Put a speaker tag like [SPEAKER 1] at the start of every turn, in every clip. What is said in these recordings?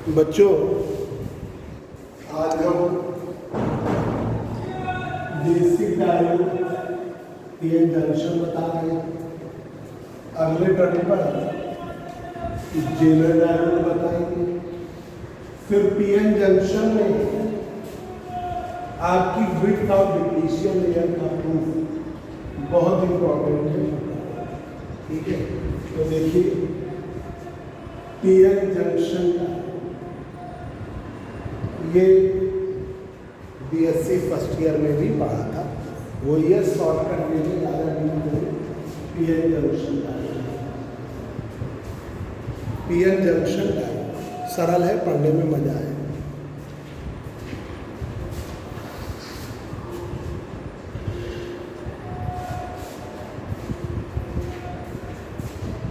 [SPEAKER 1] बच्चों, आज हम बेसिक डायोड पीएन जंक्शन बता रहे हैं। अगले टर्न पर जेनर डायोड बताएंगे। फिर पीएन जंक्शन में आपकी विड्थ ऑफ डिप्लीशन लेयर का प्रूफ बहुत इंपॉर्टेंट है। ठीक है, तो देखिए पीएन जंक्शन का ये बीएससी फर्स्ट ईयर में भी पढ़ा था, वो ये शॉर्टकट में भी ज़्यादा नहीं। PN junction diode, PN junction diode सरल है, पढ़ने में मजा आए।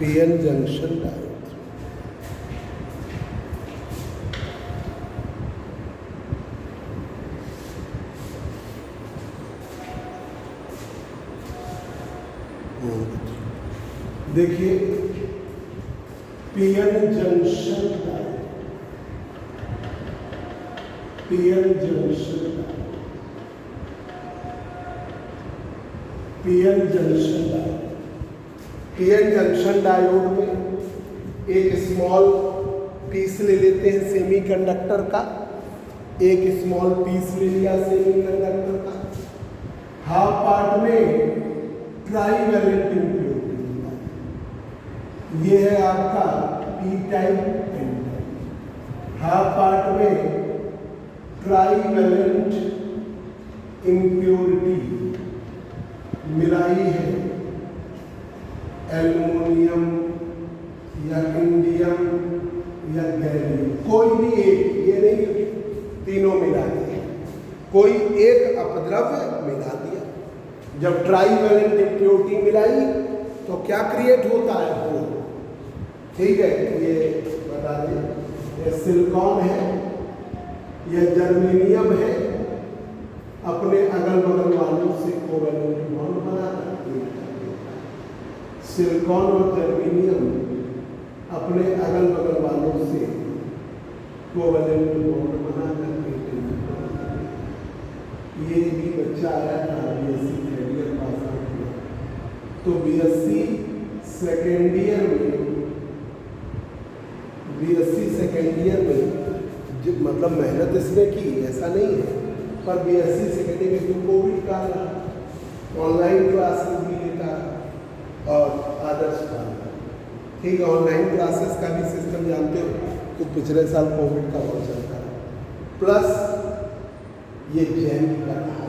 [SPEAKER 1] पीएन जंक्शन डायोड देखिए, PN junction diode, PN junction diode, PN junction diode, PN junction diode में एक स्मॉल पीस ले लेते हैं सेमीकंडक्टर का, एक स्मॉल पीस ले लिया सेमीकंडक्टर का, हाफ पार्ट में ट्राइवेलेंट इम्प्योरिटी, ये है आपका P type N type. Half part में ट्राइवेलेंट इम्प्योरिटी मिलाई है एल्युमिनियम या इंडियम या गैलियम, कोई भी एक, ये नहीं तीनों मिला दिए, कोई एक अपद्रव्य मिला दिया। जब ट्राइवेलेंट इम्प्योरिटी मिलाई तो क्या क्रिएट होता है वो, ठीक है, ये बता दें, ये सिलिकॉन है, यह जर्मेनियम है, अपने अगल बगल वालों से कोवेलेंट बॉन्ड बनाता है। सिलिकॉन और जर्मेनियम अपने अगल बगल वालों से कोवेलेंट बॉन्ड बनाकर ये भी बच्चा आया था BSc third year pass out हुआ, तो बीएससी सेकेंड ईयर में, बीएससी सेकेंड ईयर में मतलब मेहनत इसने की ऐसा नहीं है, पर बीएससी सेकेंड ईयर में कोविड का ऑनलाइन क्लासेस भी लेता और आदर्श का, ठीक है, ऑनलाइन क्लासेस का भी सिस्टम जानते हो, तो पिछले साल कोविड का बहुत चलता है, प्लस ये जैम का रहा,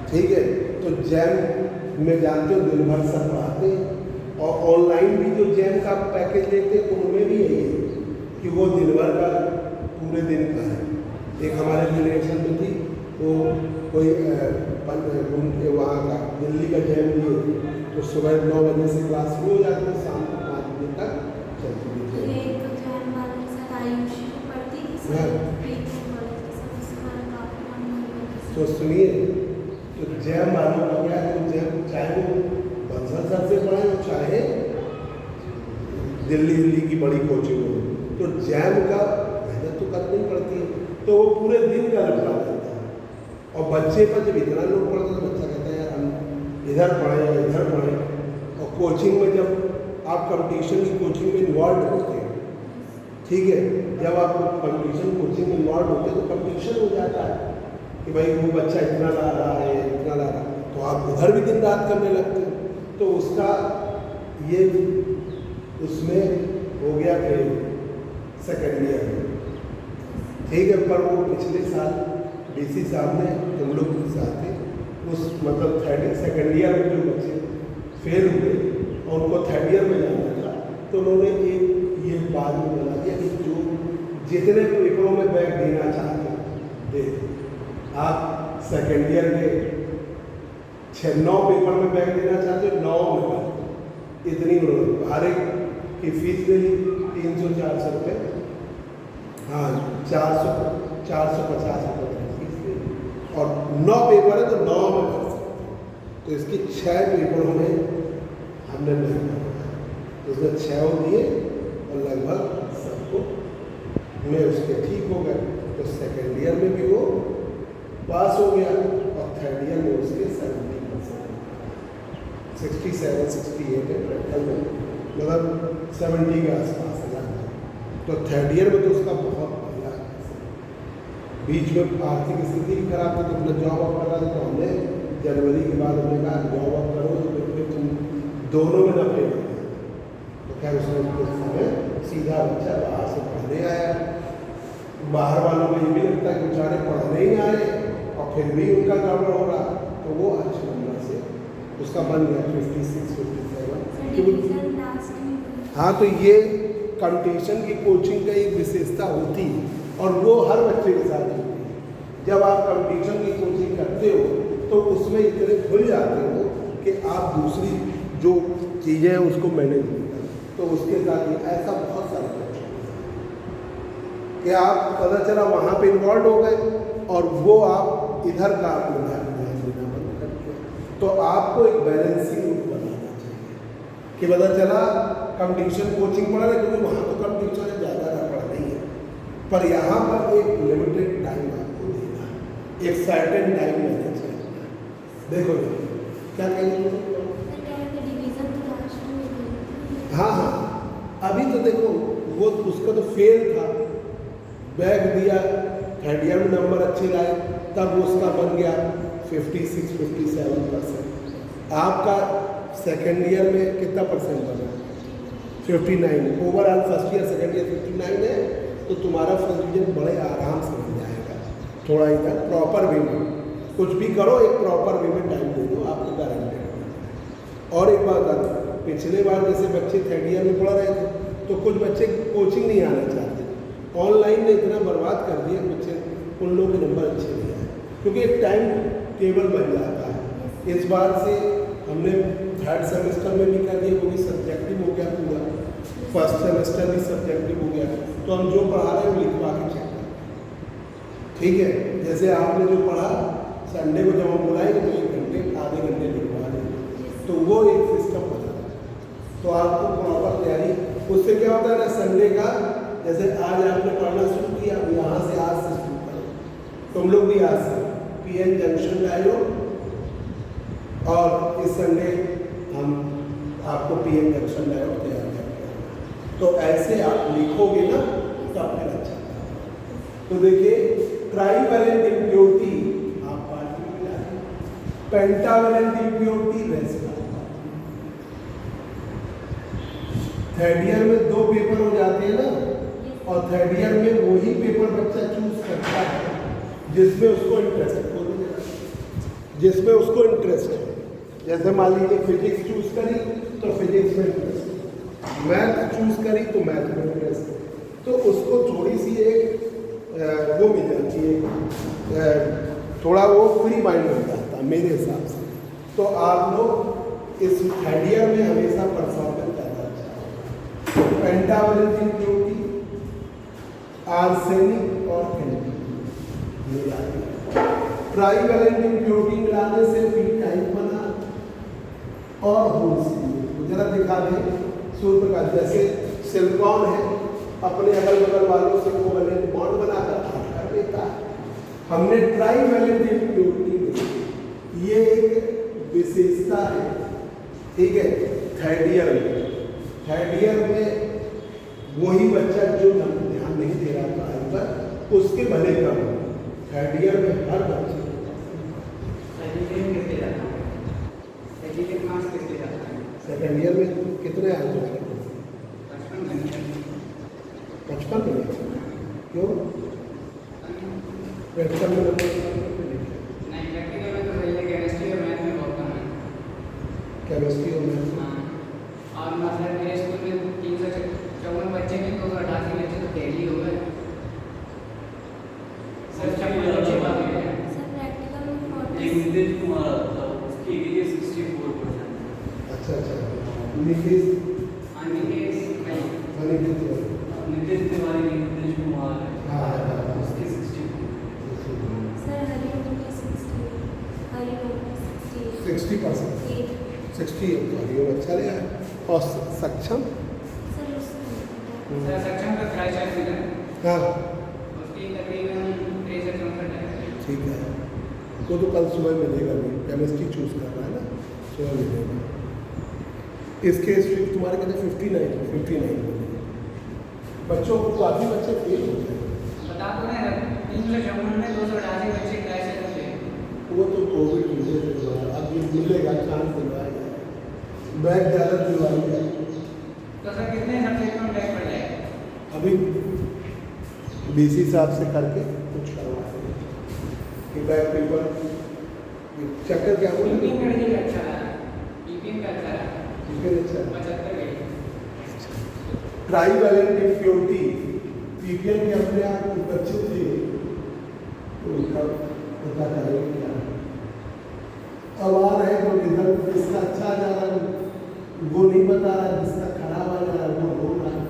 [SPEAKER 1] ठीक है, तो जैम में जानते हो दिन भर सब पढ़ाते हैं, और ऑनलाइन भी जो जैम का पैकेज लेते हैं उनमें भी यही है कि वो दिन भर का पूरे दिन का है। एक हमारे रिलेशन में थी, वो कोई वहाँ का दिल्ली का जैम लिए, तो सुबह 9 बजे से क्लास शुरू हो जाती है, शाम को 5 बजे तक चलती है। तो सुनिए, तो जैम मालूम हो गया, तो जैम चाहे वो बंसल सर से पढ़े हो चाहे दिल्ली की बड़ी कोचिंग हो, तो जैम का मेहनत तो करनी पड़ती है, तो वो पूरे दिन का लगा देता है। और बच्चे पर जब इतना लोग पढ़ते तो बच्चा कहता है यार हम इधर पढ़ें या इधर पढ़ें। और कोचिंग में जब आप कंपटीशन की कोचिंग में इन्वॉल्व होते हैं, ठीक है, जब आप कंपटीशन कोचिंग में इन्वॉल्व होते हैं तो कंपटीशन हो जाता है कि भाई वो बच्चा इतना ला रहा है, इतना ला रहा है, तो आप उधर भी दिन रात करने लगते हैं, तो उसका ये उसमें हो गया फिर सेकेंड ईयर में, ठीक है। पर वो पिछले साल डीसी साहब ने तुम लोग के साथ थे, उस मतलब सेकेंड ईयर में जो बच्चे फेल हुए और उनको थर्ड ईयर में जाना था, तो उन्होंने एक ये बाद में बना दिया कि जो जितने पेपरों में बैग देना चाहते दे, आप सेकेंड ईयर के 9 पेपर में बैग देना चाहते हो, 9 में इतनी उन्होंने हर एक की फीस ले ली 300-400 रुपये, हाँ 450 रुपये फीस ले ली, और 9 पेपर है तो 9 में भर सकते, तो इसकी 6 पेपरों में हमने नहीं भरा, तो उसमें 6 दिए और लगभग सबको में उसके ठीक हो गए, तो सेकेंड ईयर में भी वो पास हो गया और थर्ड ईयर में उसके 70%, 67-68 है प्रैक्टिकल में, मतलब 70 के आसपास है। तो थर्ड ईयर में तो उसका बहुत बढ़िया है। बीच में आर्थिक स्थिति भी खराब थी, तो अपना जॉब अप कर रहा था, तो हमने जनवरी के बाद हमने कहा जॉब अप करो तो फिर तुम दोनों में ना फेल हो। तो खैर उसने कुछ समय सीधा बच्चा बाहर से पढ़ने आया। बाहर वालों को ये भी लगता है कि बेचारे पढ़ने ही आए और फिर भी उनका गड़बड़ हो रहा, तो वो अच्छे नंबर से उसका बन गया 56-57। हाँ, तो ये कंपटीशन की कोचिंग का एक विशेषता होती है और वो हर बच्चे के साथ होती है। जब आप कंपटीशन की कोचिंग करते हो तो उसमें इतने भूल जाते हो कि आप दूसरी जो चीज़ें हैं उसको मैनेज नहीं करते। तो उसके साथ ही ऐसा बहुत सारे बच्चे कि आप पता चला वहाँ पे इन्वॉल्व हो गए और वो आप इधर का आपको ध्यान देना बंद कर दिया। तो आपको एक बैलेंसिंग रूप बनाना चाहिए कि पता चला कंपटीशन कोचिंग पढ़ा रहे, क्योंकि वहाँ तो कंपटीशन है, ज़्यादा ना पढ़ नहीं है, पर यहाँ पर एक लिमिटेड टाइम आपको देना है, एक सर्टेन टाइम मैनेज करना है। देखो क्या कहेंगे? हाँ हाँ, अभी तो देखो वो उसका तो फेल था, बैग दिया, थर्ड ईयर में नंबर अच्छे लाए, तब उसका बन गया 56-57%। आपका सेकेंड ईयर में कितना परसेंट बना? 59। Overall first year second year 59 है, तो तुम्हारा फर्स्ट डिवीजन बड़े आराम से बन जाएगा। थोड़ा इधर प्रॉपर वे में कुछ भी करो, एक प्रॉपर वे में टाइम दे दो, आपको गारंटेड। और एक बात बता दो, पिछले बार जैसे बच्चे थर्ड ईयर में पढ़ रहे थे, तो कुछ बच्चे कोचिंग नहीं आना चाहते, ऑनलाइन ने इतना बर्बाद कर दिया, बच्चे उन लोगों के नंबर अच्छे नहीं आए, क्योंकि एक टाइम टेबल बन जाता है। इस बार से हमने थर्ड सेमेस्टर में भी कर दिया, क्योंकि सब्जेक्टिव हो गया पूरा, फर्स्ट सेमेस्टर भी सब्जेक्टिव हो गया, तो हम जो पढ़ा रहे हैं वो लिखवा के चेक करते हैं। ठीक है, जैसे आपने जो पढ़ा संडे को जब हम बुलाएंगे तो 1 घंटे आधे घंटे लिखवा देंगे, तो वो एक सिस्टम हो जाता है। तो आपको प्रॉपर तैयारी, उससे क्या होता है ना, संडे का जैसे आज आपने पढ़ना शुरू किया, अब यहाँ से आज से शुरू करो, तुम लोग भी आज से PN जंक्शन में आए हो, और इस संडे हम आपको PN जंक्शन में आए हो तैयार करके, तो ऐसे आप लिखोगे ना तब फिर अच्छा। तो देखिए, ट्राईवैलेंट इम्प्योरिटी आप पार्ट में मिला, pentavalent impurity rest. Third year में 2 पेपर हो जाते हैं ना, और थर्ड ईयर में वही पेपर बच्चा चूज करता है जिसमें उसको इंटरेस्ट है, जिसमें उसको इंटरेस्ट है। जैसे मान लीजिए फिजिक्स चूज करी तो फिजिक्स में इंटरेस्ट है, मैथ चूज करी तो मैथ में इंटरेस्ट है, तो उसको थोड़ी सी एक वो मिल जाती है, थोड़ा वो फ्री माइंड मिल जाता है मेरे हिसाब से। तो आप लोग इस थर्ड ईयर में हमेशा परफॉर्मेंस ज़्यादा अच्छा होगा। पेंटावैलेंट इम्प्योरिटी, आर्सेनिक और ट्राईवैलेंट इम्प्योरिटी मिलाने से पी टाइप बना और होल्स जरा दिखा दें सूर्य प्रकाश। जैसे सिलिकॉन है, अपने अगल बगल वालों से कोवैलेंट बॉन्ड बनाकर कर देता है। हमने ट्राईवैलेंट इम्प्योरिटी में ये एक विशेषता है, ठीक है। थर्ड ईयर में वही बच्चा जो ध्यान नहीं दे रहा था आज तक, उसके भले कम, थर्ड ईयर में हर बच्चे सेकेंड ईयर में कितने आए थे? 55 में। क्यों? प्रैक्टिकल में केमिस्ट्री और मैथ
[SPEAKER 2] और मतलब मेरे स्कूल में 354 बच्चे में 288 बच्चे तो डेली हो गए। सर अच्छी बात है।
[SPEAKER 3] नितेश कुमार था, उसकी एज 64%।
[SPEAKER 1] अच्छा, नितेश
[SPEAKER 3] नितेश तिवारी नितेश कुमार है,
[SPEAKER 1] हाँ,
[SPEAKER 3] उसकी 64।
[SPEAKER 4] सर हरिओम की 60%
[SPEAKER 1] 60 हरिओम अच्छा रहा है। और सक्षम
[SPEAKER 2] सर सक्षम का क्रैश मिला।
[SPEAKER 1] हाँ
[SPEAKER 2] उसकी तकरीबन 63-64 है।
[SPEAKER 1] ठीक है, वो तो कल सुबह मिलेगा भी, केमिस्ट्री चूज़ कर रहा है ना, सुबह मिलेगा। इसके स्ट्रिक्ट तुम्हारे कहते 59 मिलेगा। बच्चों को काफ़ी बच्चे फेल हो जाए,
[SPEAKER 2] बता तो रहे हैं 354 में 288 बच्चे कैसे थे।
[SPEAKER 1] वो तो कोविड की वजह से हुआ है। अब ये मिलेगा, चांस दिलवाएगा, बैग ज़्यादा दिलवाएगा।
[SPEAKER 2] तो सर कितने सब्जेक्ट में बैक पड़ जाएगा?
[SPEAKER 1] अभी BC साहब से करके कुछ करवाएंगे कि बैग पेपर चक्कर क्या बोले,
[SPEAKER 2] ईपीएम का रिजल्ट अच्छा रहा, ईपीएम का अच्छा रहा,
[SPEAKER 1] फिर अच्छा
[SPEAKER 2] 75 गए।
[SPEAKER 1] ट्राईवैलेंट इम्प्योरिटी पीपीएम के अपने आप कुछ बच्चे थे तो उनका पता करेंगे क्या। अब आ रहे तो रिजल्ट जिसका अच्छा जा रहा है वो नहीं बता रहा, जिसका खराब आ जा रहा है वो रो रहा है,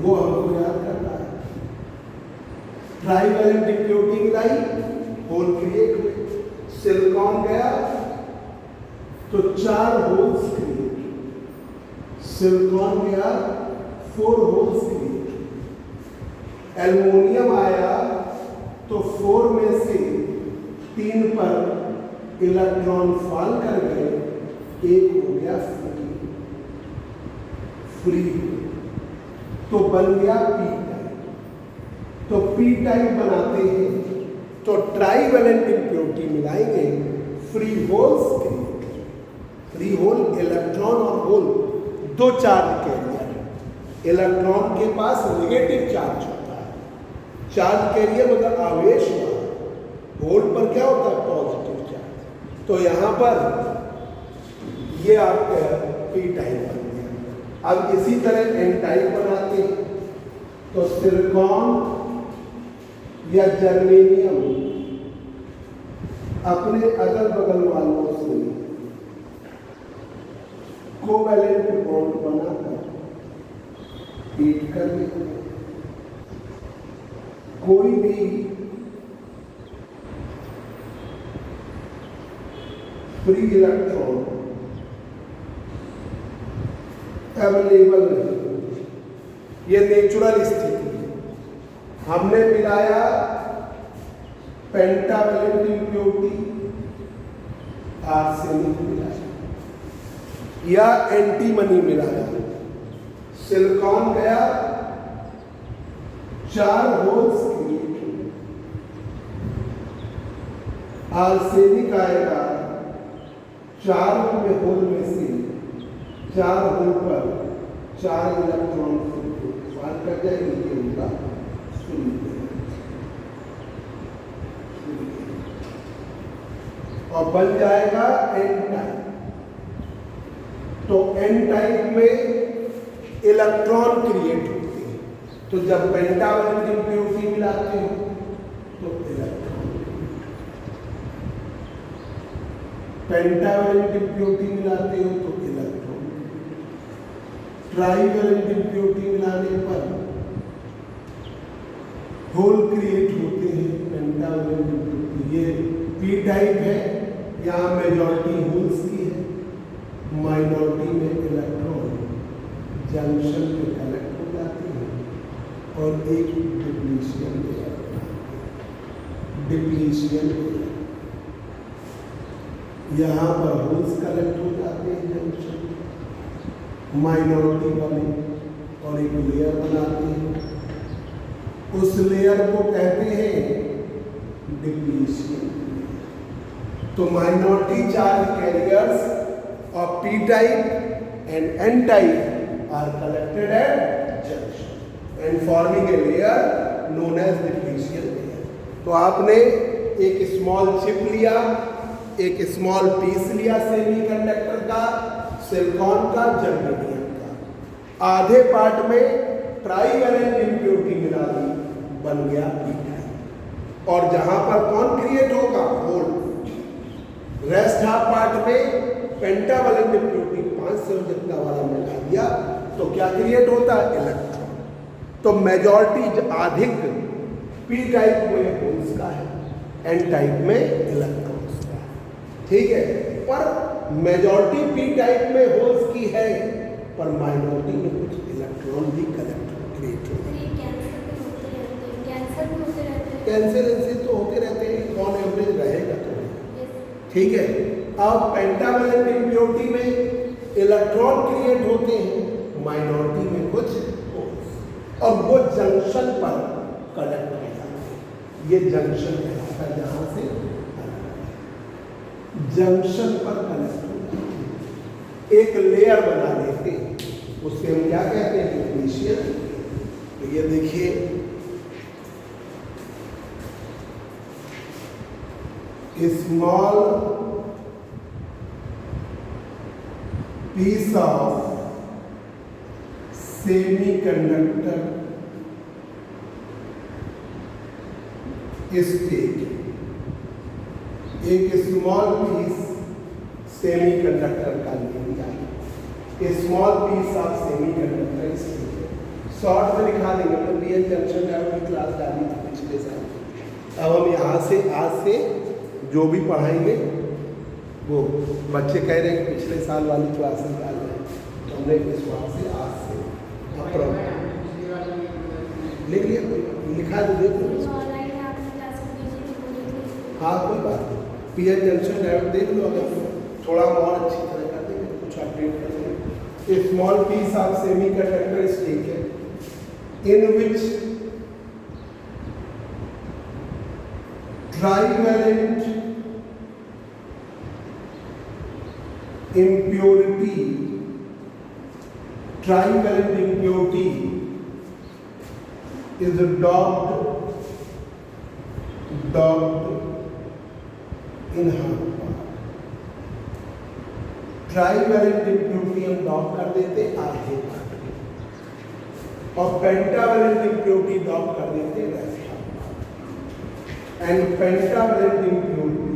[SPEAKER 1] वो हमको याद करता है। ट्राईवैलेंट इम्प्योरिटी मिलाई, होल क्रिएट हुए, सिलिकॉन गया तो 4 होल्स क्रिएट, सिलिकॉन गया 4 होल्स क्रिएट, एल्युमिनियम आया तो 4 में से 3 पर इलेक्ट्रॉन फॉल कर गए, एक हो गया फ्री, तो बन गया पी टाइप। तो पी टाइप बनाते हैं तो ट्राईवैलेंट इम्प्योरिटी मिलाएंगे, free holes create, free hole electron और होल दो चार्ज कैरियर, इलेक्ट्रॉन के पास नेगेटिव चार्ज होता है, चार्ज कैरियर मतलब आवेश वाला, होल पर क्या होता है पॉजिटिव चार्ज। तो यहाँ पर ये आपका पी टाइप बन गया। अब इसी तरह एन टाइप बनाते हैं तो सिलिकॉन या जर्मेनियम अपने अगल बगल वालों से कोवैलेंट बॉन्ड बनाकर हीट कर लेते हैं। कोई भी फ्री इलेक्ट्रॉन अवेलेबल नहीं, ये नेचुरल स्थिति है। हमने मिलाया पेंटावैलेंट इम्प्योरिटी, आर्सेनिक मिलाया या एंटीमनी मिलाया, सिलिकॉन गया 4 होल्स क्रिएट हुए, आर्सेनिक आएगा 4 में होल में से 4 होल पर 4 इलेक्ट्रॉन फार कर जाएगी, ये होगा और बन जाएगा एन टाइप। तो एन टाइप में इलेक्ट्रॉन क्रिएट होते हैं, तो जब पेंटावैलेंट इम्प्योरिटी मिलाते हो तो इलेक्ट्रॉन, पेंटावैलेंट इम्प्योरिटी मिलाते हो तो इलेक्ट्रॉन, ट्राईवैलेंट इम्प्योरिटी मिलाने पर होल क्रिएट होते हैं। पेंटावैलेंट इम्प्योरिटी ये पी टाइप है, यहाँ मेजॉरिटी होल्स की है, माइनॉरिटी में इलेक्ट्रॉन जंक्शन पे कलेक्ट हो जाते हैं और एक डिप्लीशन लेयर, डिप्लीशन लेयर यहाँ पर होल्स कलेक्ट हो जाते हैं जंक्शन, माइनॉरिटी वाले, और एक लेयर बनाते हैं, उस लेयर को कहते हैं डिप्लीशन। तो minority charge carriers of P type and N type are collected at junction and forming a layer known as depletion layer. तो आपने एक स्मॉल चिप लिया, एक स्मॉल पीस लिया सेमीकंडक्टर का, सिलिकॉन का, जर्मेनियम का, आधे पार्ट में ट्राईवैलेंट इम्प्योरिटी मिला दी, बन गया पी टाइप। और जहां पर कौन क्रिएट होगा होल, रेस्ट हाफ पार्ट में पेंटावैलेंट इम्प्योरिटी 5 से जितना वाला मिला दिया तो क्या क्रिएट होता है इलेक्ट्रॉन। तो मेजॉरिटी अधिक पी टाइप में होल्स का है, एन टाइप में इलेक्ट्रॉन्स का है, ठीक है। पर मेजॉरिटी पी टाइप में होल्स की है, पर माइनॉरिटी में कुछ इलेक्ट्रॉन भी कलेक्ट क्रिएट होते हैं। कैंसर तो होते रहते हैं, ऑन एवरेज रहेगा तो,
[SPEAKER 4] Yes.
[SPEAKER 1] ठीक है। अब पेंटावैलेंट इम्प्योरिटी में इलेक्ट्रॉन क्रिएट होते हैं, माइनॉरिटी में कुछ होल्स, और वो जंक्शन पर कनेक्ट हो जाते हैं। ये जंक्शन कहलाता है, जहाँ से जंक्शन पर कनेक्ट हो जाते हैं, एक लेयर बना लेते हैं, उससे हम क्या कहते हैं, न्यूक्लियस। तो ये देखिए, small piece of semiconductor is taken. एक स्मॉल पीस सेमीकंडक्टर का ले लिया, small piece of semiconductor is taken. Short में लिखा देंगे, मतलब पीएन जंक्शन डायोड की क्लास डाली थी पिछले साल। अब हम यहाँ से आज से जो भी पढ़ाएंगे वो बच्चे कह रहे हैं कि पिछले साल वाली क्लासेस डाल रहे हैं, तो हमने इस बात से आज से लिख लिया, लिखा तो देख लो।
[SPEAKER 4] ऑनलाइन आपने क्लास में दीजिए तो बोली थी।
[SPEAKER 1] हाँ कोई बात नहीं, पीएन जंक्शन डायोड देख लो, अगर थोड़ा और अच्छी तरह कर देंगे कुछ अपडेट कर देंगे। Small piece of semiconductor is taken in which trivalent impurity is docked in her part. Trivalent impurity हम डॉक कर देते आधे पार्ट में, और पेंटावैलेंट इम्प्योरिटी डॉक कर देते rest part. And pentavalent impurity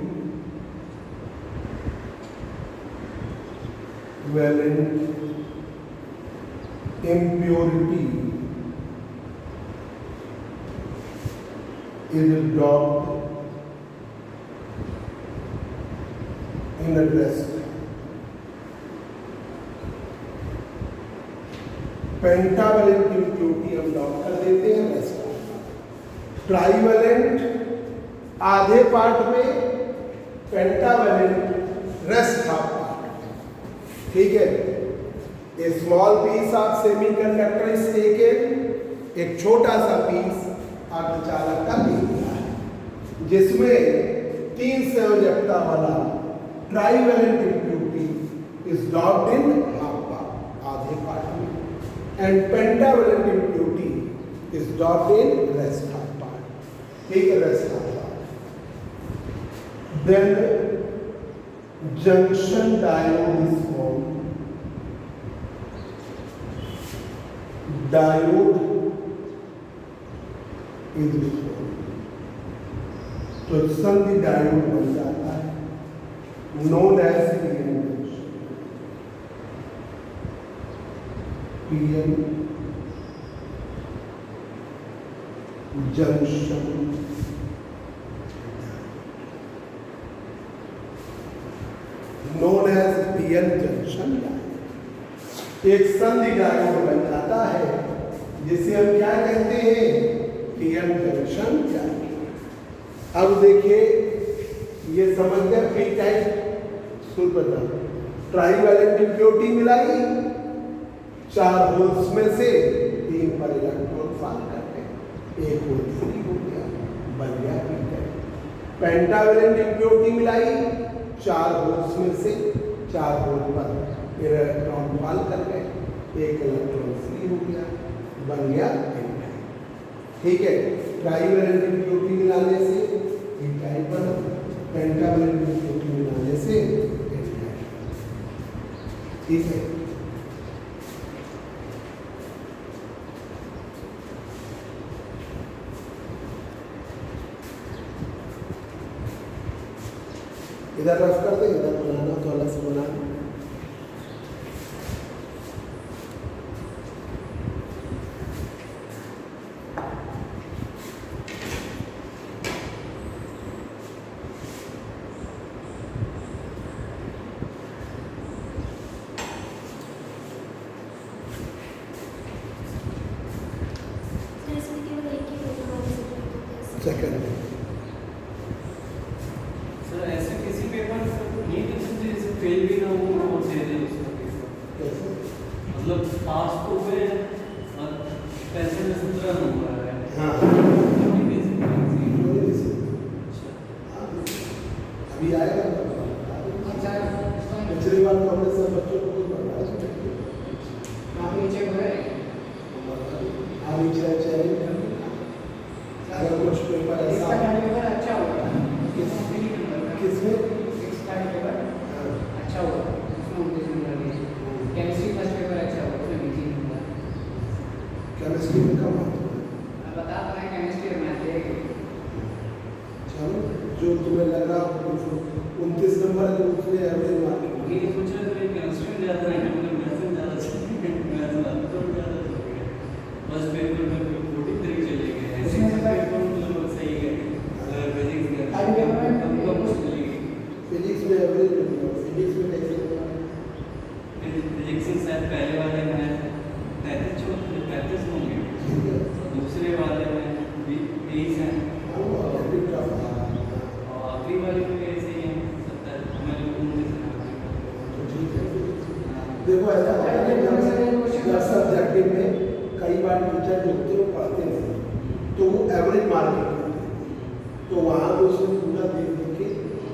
[SPEAKER 1] valent impurity is docked in a rest. Pentavalent impurity हम dock कर देते हैं रेस्ट। ट्राइवैलेंट आधे पार्ट में, पेंटावैलेंट रेस्ट हाफ पार्ट, ठीक है। A small piece of semiconductor is taken, एक छोटा सा पीस अर्धचालक का ले लिया है, जिसमें 3 संयोजकता वाला trivalent impurity is docked in half part, आधे पार्ट में, and pentavalent impurity is docked in rest half part, ठीक है, rest half part. Then junction diode is formed. Diode is formed. तो संधि डायोड बन जाता है, known as PN junction known as PN junction diode. एक संधि डायोड बन जाता है जिसे हम क्या कहते हैं, PN जंक्शन डायोड। अब देखिए, ये समझ गए P type super trivalent impurity मिलाई, 4 होल्स में से 3 पर इलेक्ट्रॉन फाल करके 1 होल फ्री हो गया, बन गया पी टाइप। पेंटावैलेंट इम्प्योरिटी मिलाई, 4 होल्स में से 4 होल पर इलेक्ट्रॉन फाल कर गए, 1 इलेक्ट्रॉन फ्री हो गया, बन गया एन टाइप, ठीक है। ट्राइवैलेंट इम्प्योरिटी मिलाने से एन टाइप बना, पेंटावैलेंट इम्प्योरिटी मिलाने से एन टाइप, ठीक है। इधर रफ कर दे, इधर बनाना तो अलग से बनाना।
[SPEAKER 4] सर इसमें केवल एक ही होगा हमारे सब्जेक्ट का।
[SPEAKER 1] सेकंड
[SPEAKER 3] सर ऐसे किसी पेपर नहीं कर सकते जैसे फेल भी ना हो और दे दे उसका पेपर,
[SPEAKER 1] कैसे
[SPEAKER 3] मतलब पास तो हुए और पैसे में 17 नंबर आ रहा है।
[SPEAKER 1] हाँ अभी आएगा
[SPEAKER 2] अच्छा
[SPEAKER 1] पिछली बार तो हमने सब बच्चों को कुछ बढ़ाया
[SPEAKER 2] आप नीचे हो रहे
[SPEAKER 1] अभी चाहिए अगर कुछ पेपर
[SPEAKER 2] इसका
[SPEAKER 1] ऐसा
[SPEAKER 2] टाइम पेपर अच्छा होगा
[SPEAKER 1] किसमें
[SPEAKER 2] इसका टाइम पेपर अच्छा होगा उसमें 29 नंबर दिए। केमिस्ट्री फर्स्ट पेपर अच्छा होगा उसमें 20 नंबर।
[SPEAKER 1] केमिस्ट्री में कम आता है।
[SPEAKER 2] अब बता तो रहे केमिस्ट्री और मैथ देंगे।
[SPEAKER 1] चलो जो तुम्हें लग रहा हो 29 नंबर है तो उसमें एवरेज मार्किंग
[SPEAKER 3] ये सोच रहे थे केमिस्ट्री में ज़्यादा है मतलब मैथ्स में ज़्यादा चाहिए, मैथ्स में तो ज़्यादा चाहिए। फर्स्ट पेपर में 43 चले गए, ऐसे पेपर मतलब सही है। फिजिक्स में कम चली गई,
[SPEAKER 1] फिजिक्स में एवरेज फिजिक्स में कैसे
[SPEAKER 3] फिजिक्स में शायद पहले वाले में 35 होंगे, दूसरे वाले में 23 हैं और आखिरी वाले में ऐसे ही हैं 70। हमारे 29
[SPEAKER 1] देखो ऐसा होता है जब सब्जेक्टिव में कई बार टीचर जो होते हैं वो पढ़ते नहीं तो वो एवरेज मार्किंग करते हैं, तो वहाँ तो उसमें पूरा देख देख के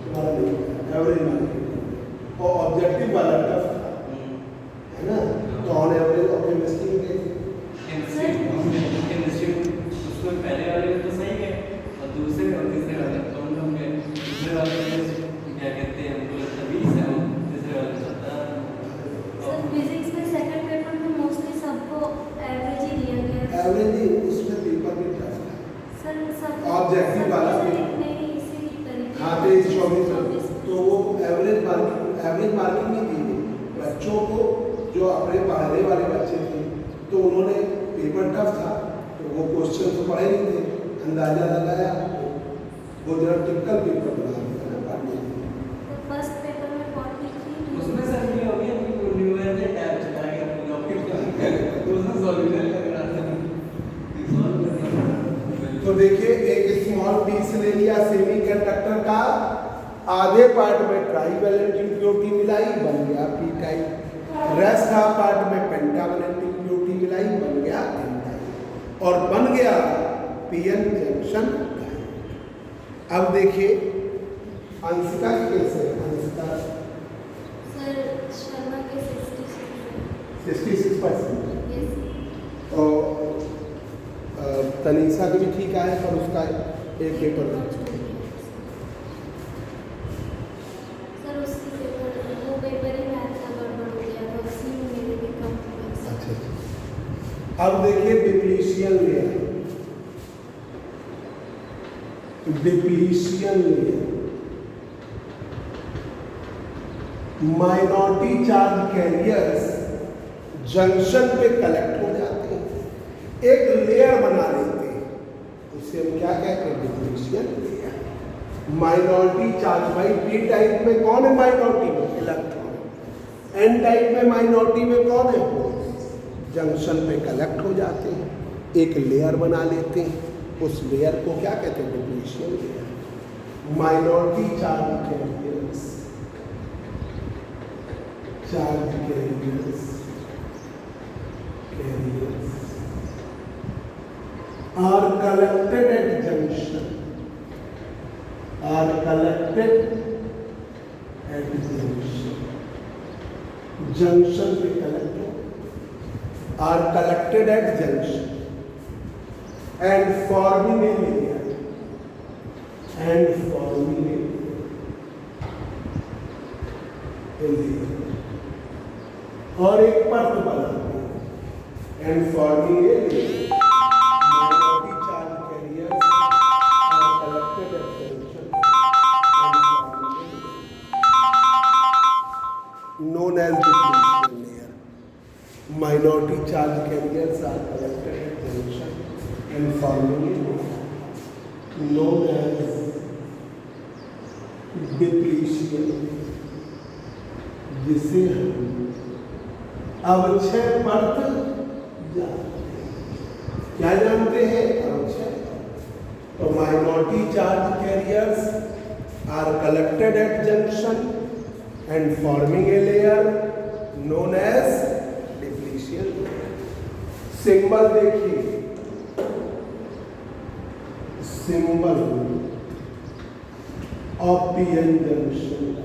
[SPEAKER 1] तुम्हारा नहीं एवरेज मार्किंग और ऑब्जेक्टिव वाला टफ था है ना, तो ऑन एवरेज और केमिस्ट्री में
[SPEAKER 3] केमिस्ट्री उसमें पहले वाले में तो सही है और दूसरे और तीसरे वाले कम कम गए। दूसरे वाले में क्या कहते हैं हमको लगता 20 है और तीसरे वाले 17।
[SPEAKER 4] सर फिजिक्स में सेकंड पेपर में मोस्टली सबको एवरेज ही दिया गया है।
[SPEAKER 1] एवरेज ही उसमें पेपर भी टफ था।
[SPEAKER 4] सर सब
[SPEAKER 1] ऑब्जेक्टिव वाला
[SPEAKER 4] नहीं इसी तरीके
[SPEAKER 1] हाँ 23-24 तो वो एवरेज मार्किंग नहीं दी गई बच्चों को जो अपने पढ़ने वाले बच्चे थे तो उन्होंने पेपर टफ था तो वो क्वेश्चन तो पढ़े नहीं थे, अंदाजा लगाया वो जरा टिपिकल पेपर बना दिया ना पढ़ने के लिए।
[SPEAKER 4] फर्स्ट पेपर में 43
[SPEAKER 3] उसमें सर ये हो गया कि न्यू ईयर में टैब चला गया पूरा पेपर उसमें सॉल्यूशन लग रहा था सॉल्व करना।
[SPEAKER 1] तो देखिए एक स्मॉल पीस ले लिया सेमीकंडक्टर का, आधे पार्ट में ट्राइवेलेंट इम्प्योरिटी मिलाई बन गया P type, rest half part में पेंटावेलेंट इम्प्योरिटी मिलाई बन गया एन टाइप और बन गया पीएन जंक्शन टाइप। अब देखिए अंशिका की कैसे अंशिका
[SPEAKER 4] सर शर्मा के
[SPEAKER 1] 66%
[SPEAKER 4] यस
[SPEAKER 1] और तनीषा की भी ठीक आया पर उसका एक पेपर
[SPEAKER 4] सर उसकी पेपर वो पेपर ही मैथ का गड़बड़ हो गया था उसी में मेरे भी कम हुआ।
[SPEAKER 1] अच्छा अब देखिए depletion layer minority charge carriers junction पे कलेक्ट हो जाते हैं, एक लेयर बना लेते हैं, उसे हम क्या कहते हैं डिप्लीशियन लेयर। माइनॉरिटी चार्ज भाई पी टाइप में कौन है माइनॉरिटी में इलेक्ट्रॉन, एन टाइप में माइनॉरिटी में कौन है जंक्शन पे कलेक्ट हो जाते हैं, एक लेयर बना लेते हैं, उस लेयर को क्या कहते हैं depletion layer. Minority charge carriers are collected at junction junction पे collect are collected at junction and forming a layer और एक परत बनाते हैं and forming a layer. Minority charge carriers are collected at junction and forming a layer known as depletion layer. Minority charge carriers are collected at junction and forming a layer known as depletion, जिसे हम अवक्षय परत जानते हैं। क्या जानते हैं? अवक्षय तो minority charge carriers are collected at junction and forming a layer known as depletion layer. Symbol देखिए, symbol of PN junction,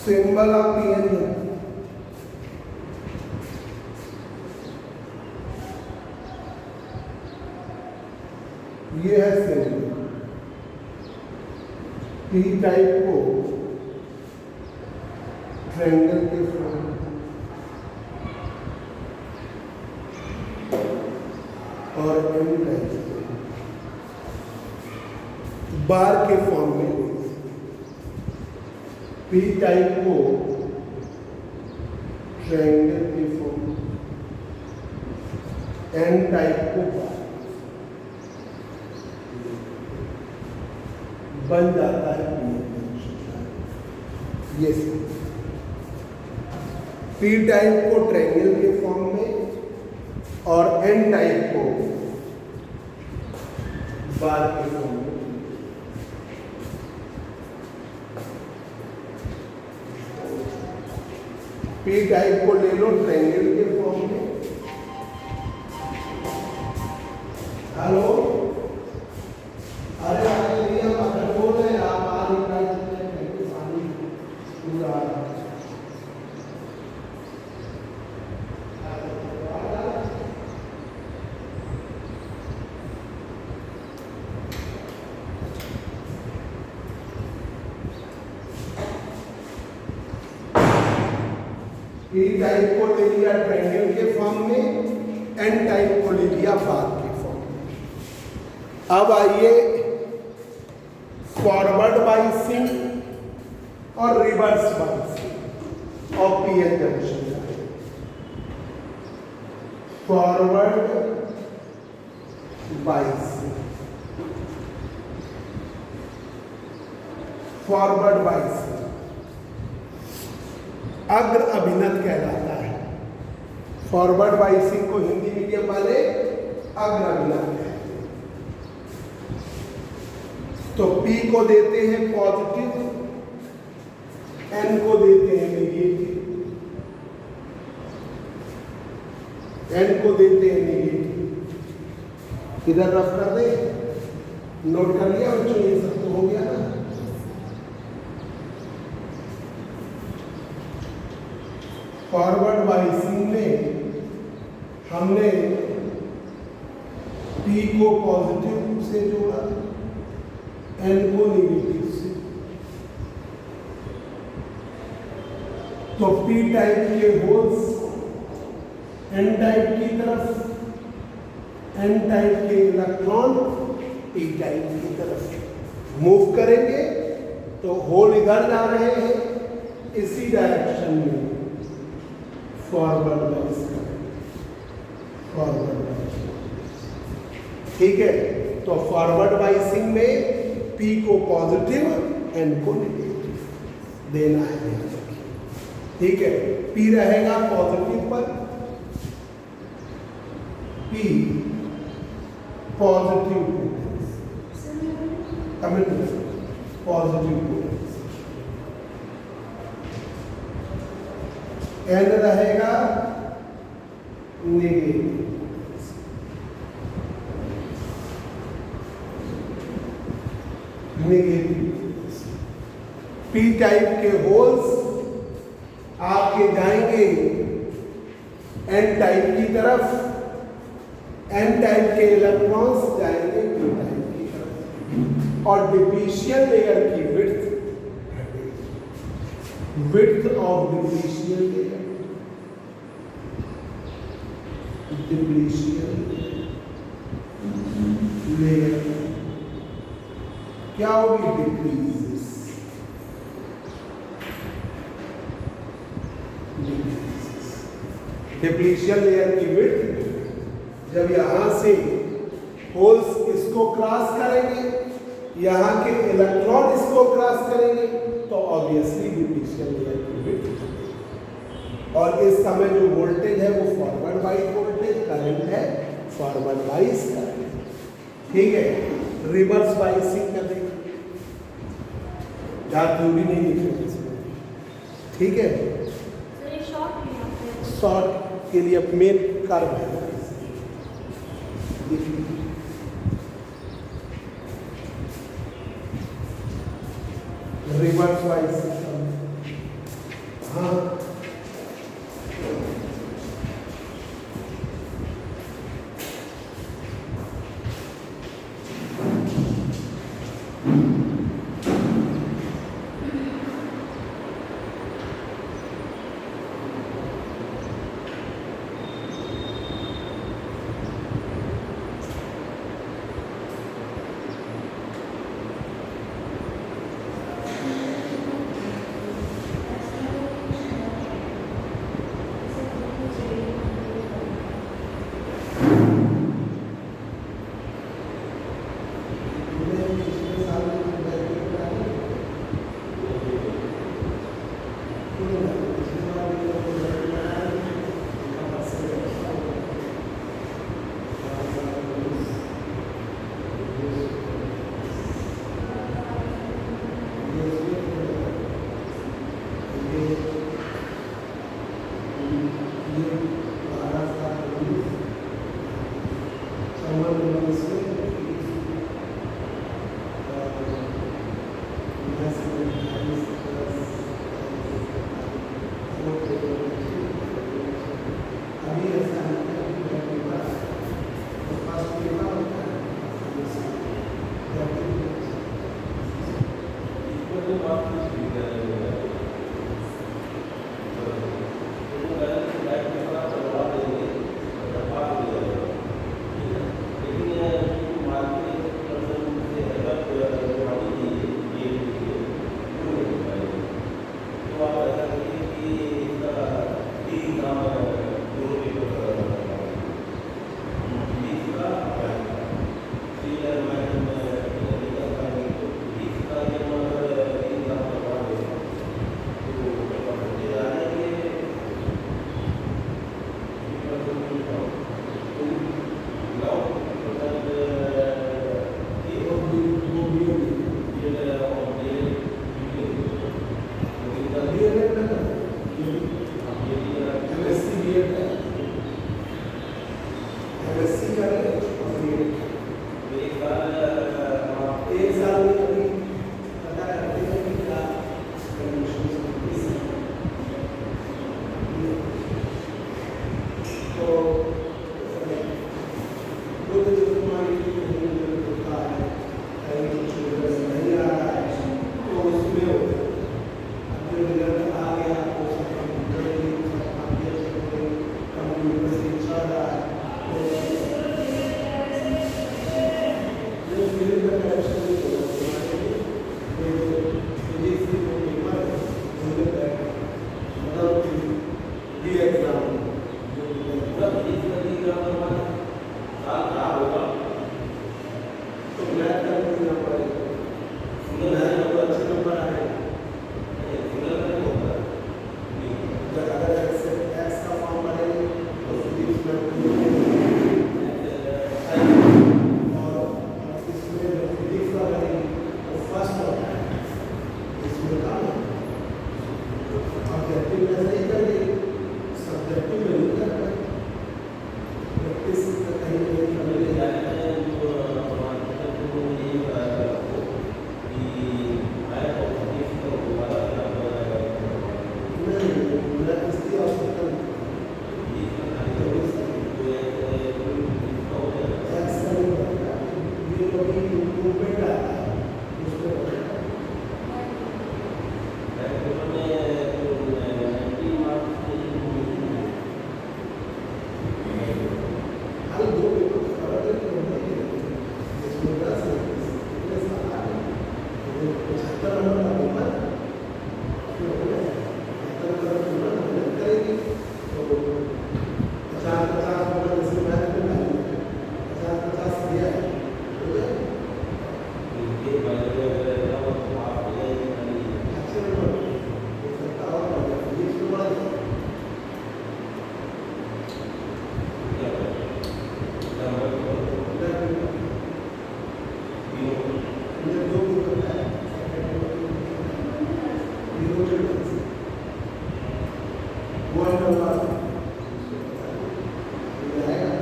[SPEAKER 1] symbol of PN ये है सिंबल। पी टाइप को ट्रायंगल के फॉर्म और एम टाइप बार के form में, P type को triangle के फॉर्म, एन टाइप को बार बन जाता है ये। पी टाइप को ट्रायंगल के फॉर्म में और एन टाइप को बार के फॉर्म में। पी टाइप को ले लो ट्रायंगल के फॉर्म में। हेलो, अरे हम अगर बोल रहे हैं आप आ नहीं सकते, पानी पूरा पी टाइप को ले लिया ट्रायंगल के फॉर्म में, एन टाइप को ले लिया बार के फॉर्म में। अब आइए फॉरवर्ड बाइसिंग और reverse biasing of PN junction. Forward biasing, forward biasing अग्र अभिनत कहलाता है। फॉरवर्ड बाइसिंग को हिंदी मीडियम वाले अग्र अभिनत कहते हैं। तो P को देते हैं पॉजिटिव, N को देते हैं नेगेटिव, N को देते हैं नेगेटिव। इधर रफ कर दे, नोट कर लिया बच्चों, ये सब तो हो गया ना। फॉरवर्ड बाइसिंग में हमने P को पॉजिटिव से जोड़ा, N को नेगेटिव से। तो P टाइप के होल्स N टाइप की तरफ, N टाइप के इलेक्ट्रॉन P टाइप की तरफ मूव करेंगे। तो होल इधर जा रहे हैं, इसी डायरेक्शन में फॉरवर्ड बाइस करेंगे, फॉरवर्ड बाइस। ठीक है, तो फॉरवर्ड बाइसिंग में P को पॉजिटिव, N को नेगेटिव देना है। ठीक है, P रहेगा पॉजिटिव पर, P पॉजिटिव पॉजिटिव, N रहेगा नेगेटिव। P टाइप के होल्स आपके जाएंगे N टाइप की तरफ, N टाइप के इलेक्ट्रॉन्स जाएंगे P टाइप की तरफ। और डिप्लीशन लेयर की width of depletion layer depletion layer क्या होगी? डिक्रीज। डिप्लीशियल लेयर की विड्थ जब यहां से होल्स इसको क्रॉस करेंगे, यहाँ के इलेक्ट्रॉन इसको क्रॉस करेंगे, तो ऑब्वियसली डिप्लीशियल लेयर की विड्थ बढ़ेगी। और इस समय जो वोल्टेज है वो फॉरवर्ड बाइस वोल्टेज, करंट है फॉरवर्ड बाइस करंट, ठीक है। रिवर्स बाइसिंग कर देंगे, जहाँ थ्योरी नहीं लिखेंगे इसमें, ठीक है।
[SPEAKER 4] सर ये शॉर्ट में आता है।
[SPEAKER 1] शॉर्ट के लिए मेन कर्व है ना, रिवर्स बाइसिंग। हाँ बात आएगा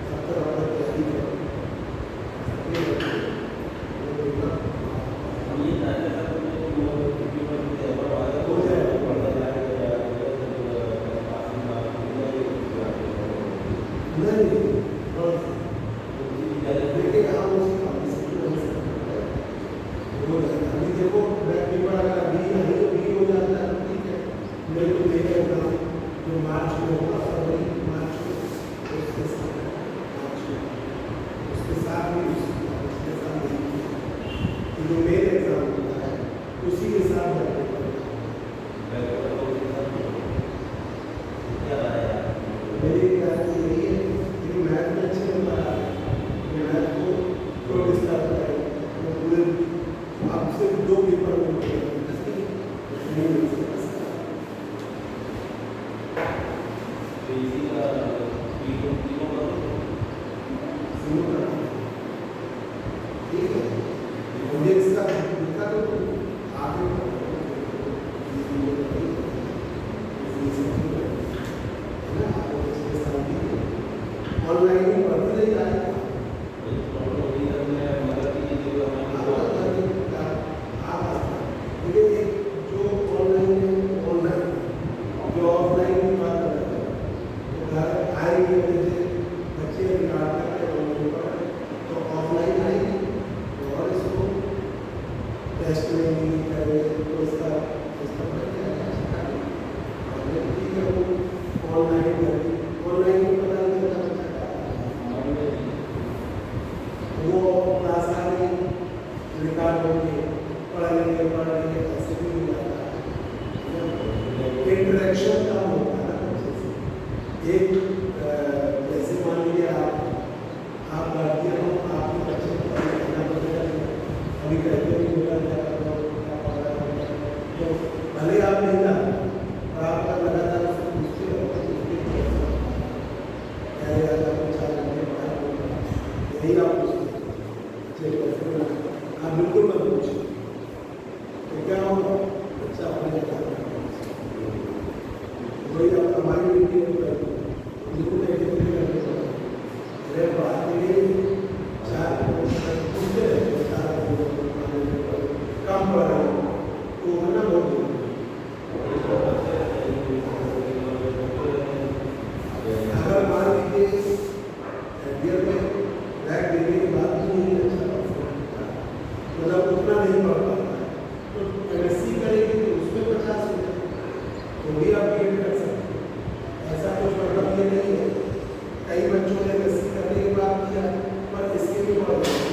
[SPEAKER 1] तब तक अपना तैयारी करो। हो जाएगा लेकिन हम उसकी अभी देखो बैक पेपर अगर अभी अभी तो भी हो जाता है ठीक है, मेरे को देख रहे हो जो मार्च में होगा फरवरी मार्च में उसके साथ जो मेन एग्जाम होता है उसी के साथ मेरी ख्याल से यही है कि मैथ में अच्छे नंबर आ रहे हैं, मैथ को थोड़ा डिस्टर्ब करें तो पूरे आप सिर्फ 2 पेपर में नहीं मिल सकता। ठीक है, मुझे इसका तो आगे ऑनलाइन ही पढ़ते नहीं जाएगा। लेकिन एक जो ऑनलाइन जो ऑफलाइन की बात कर रहे हैं तो घर आएंगे जैसे बच्चे रिकॉर्ड करके ऑनलाइन पढ़े तो ऑफलाइन आएंगे और इसको टेस्ट में नहीं करेंगे तो इसका ठीक है वो ऑनलाइन करेंगे। ऑनलाइन में पता नहीं चलता वो क्लास आ गई रिकॉर्ड होंगे पढ़ लेंगे ऐसे भी हो जाता है। इंटरेक्शन कम होता है ना बच्चे से। एक जैसे मान लीजिए आप गार्जियन हो, आपके बच्चे को पढ़ना पड़ेगा, अभी कहते हैं तो भले आप नहीं जाते और आपका लगातार उसको पूछते हो यही आप आप बिल्कुल मत पूछिए तो क्या होगा बच्चा अपने वही आप हमारी मीटिंग बिल्कुल अरे बात चार पूछते रहे कम पढ़ रहे तो है ना बहुत अगर मान लीजिए एडियर में बैग देने के बाद भी नहीं अच्छा मतलब उतना नहीं पढ़ पाता है तो एमएससी करेगी तो उसमें 50 हो जाए तो भी आप बीएड कर सकते हैं। ऐसा कुछ मतलब ये नहीं है। कई बच्चों ने एमएससी करने के बाद किया पर इसके भी हो जाए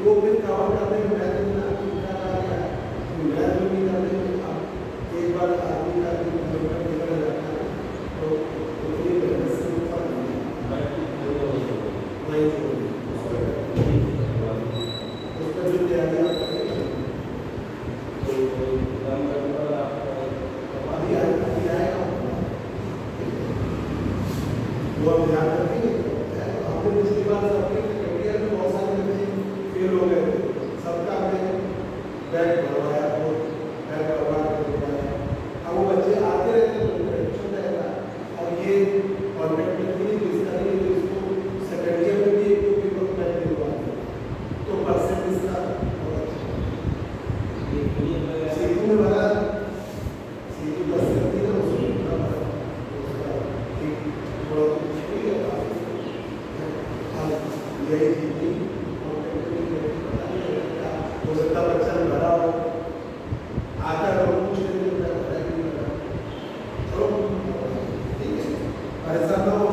[SPEAKER 1] वो फिर कवर करने में मैथ इतना ठीक-ठाक आ गया मैथ भी करने में आप एक बार आदमी का निकल जाता है तो उतनी मेहनत से ऊपर नहीं उसका जो तैयारी आप करेंगे तो अभी आएगा वो आप ध्यान रखेंगे। हमने पिछली बार सबके करियर में बहुत सारे बच्चे फेल हो गए थे, सबका हमने बैग भरवाया वो बैग भरवा के दिखाया। अब वो बच्चे आते रहते तो टेंशन रहेगा और ये कॉन्टेक्ट में नहीं इसका नहीं तो इसको सेकेंड ईयर में भी एक पेपर बैग दिलवा तो परसेंट इसका बहुत अच्छा सीखने में भरा सीखी बस करती है उसमें उसका एक थोड़ा ठीक है यही चीज़ हो सकता बच्चा ने भरा हो आता है पूछ लेते चलो ठीक है ऐसा ना हो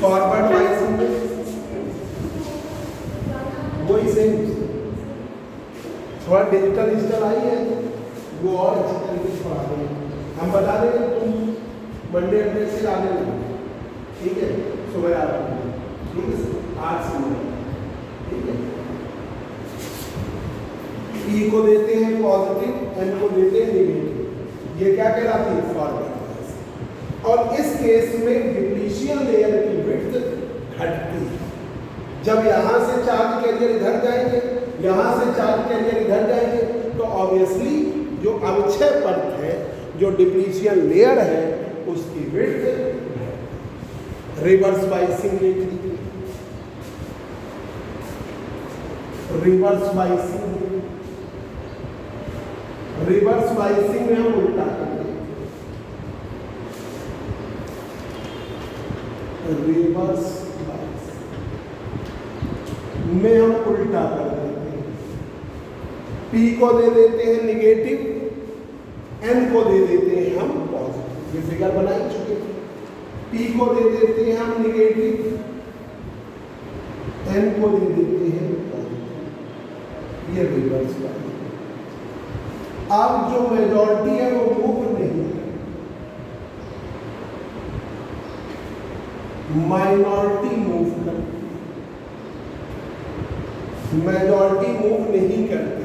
[SPEAKER 1] फॉरवर्ड वाइज वही सेम थोड़ा डिजिटल आई है वो और अच्छी तरीके से पढ़ा रहे हैं। हम बता देंगे तुम मंडे से आने लगे ठीक है सुबह 8 बजे ठीक है 8 से 9 ठीक है। ई को देते हैं पॉजिटिव एन को देते हैं नेगेटिव। ये क्या कहलाती है फॉरवर्ड वाइज और इस केस में डिप्लीशन लेयर की विड्थ घटती है। जब यहाँ से चार्ज कैरियर इधर जाएंगे, यहाँ से चार्ज कैरियर इधर जाएंगे, तो ऑब्वियसली जो अवक्षय परत है, जो डिप्लीशन लेयर है, उसकी विड्थ रिवर्स बाइसिंग लिख लीजिए, रिवर्स बाइसिंग। रिवर्स बाइसिंग में हम उल्टा करेंगे, रिवर्स में हम उल्टा कर देते हैं। P को दे देते हैं निगेटिव, N को दे देते हैं हम पॉजिटिव। ये फिगर बना ही चुके थे। P को दे देते हैं हम निगेटिव, N को दे देते हैं पॉजिटिव। ये रिवर्स बाइसिंग। अब जो मेजॉरिटी है वो मूव नहीं है, माइनॉरिटी मूव करती है, मेजॉरिटी मूव नहीं करती,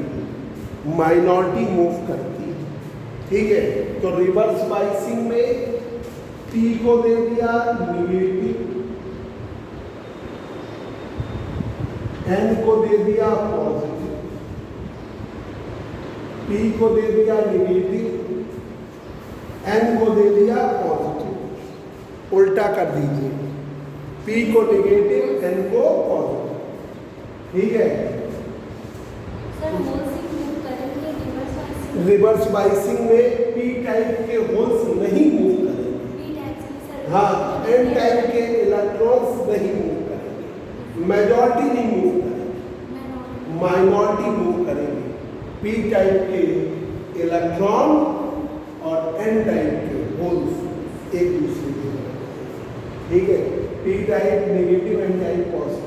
[SPEAKER 1] माइनॉरिटी मूव करती है। ठीक है, तो रिवर्स बाइसिंग में P को दे दिया निगेटिव, N को दे दिया पॉजिटिव, P को दे दिया निगेटिव, N को दे दिया पॉजिटिव। उल्टा कर दीजिए, P को निगेटिव, N को पॉजिटिव। ठीक है,
[SPEAKER 4] सर होल्स मूव करेंगे रिवर्स बाइसिंग।
[SPEAKER 1] रिवर्स बाइसिंग में P टाइप के होल्स नहीं मूव करेंगे,
[SPEAKER 4] P टाइप से सर।
[SPEAKER 1] हाँ, N टाइप के इलेक्ट्रॉन्स नहीं मूव करेंगे, मेजॉरिटी नहीं मूव करेंगे, माइनॉरिटी मूव करेंगे। P टाइप के इलेक्ट्रॉन और N टाइप के होल्स एक दूसरे के बराबर। ठीक है, P type negative, N type positive.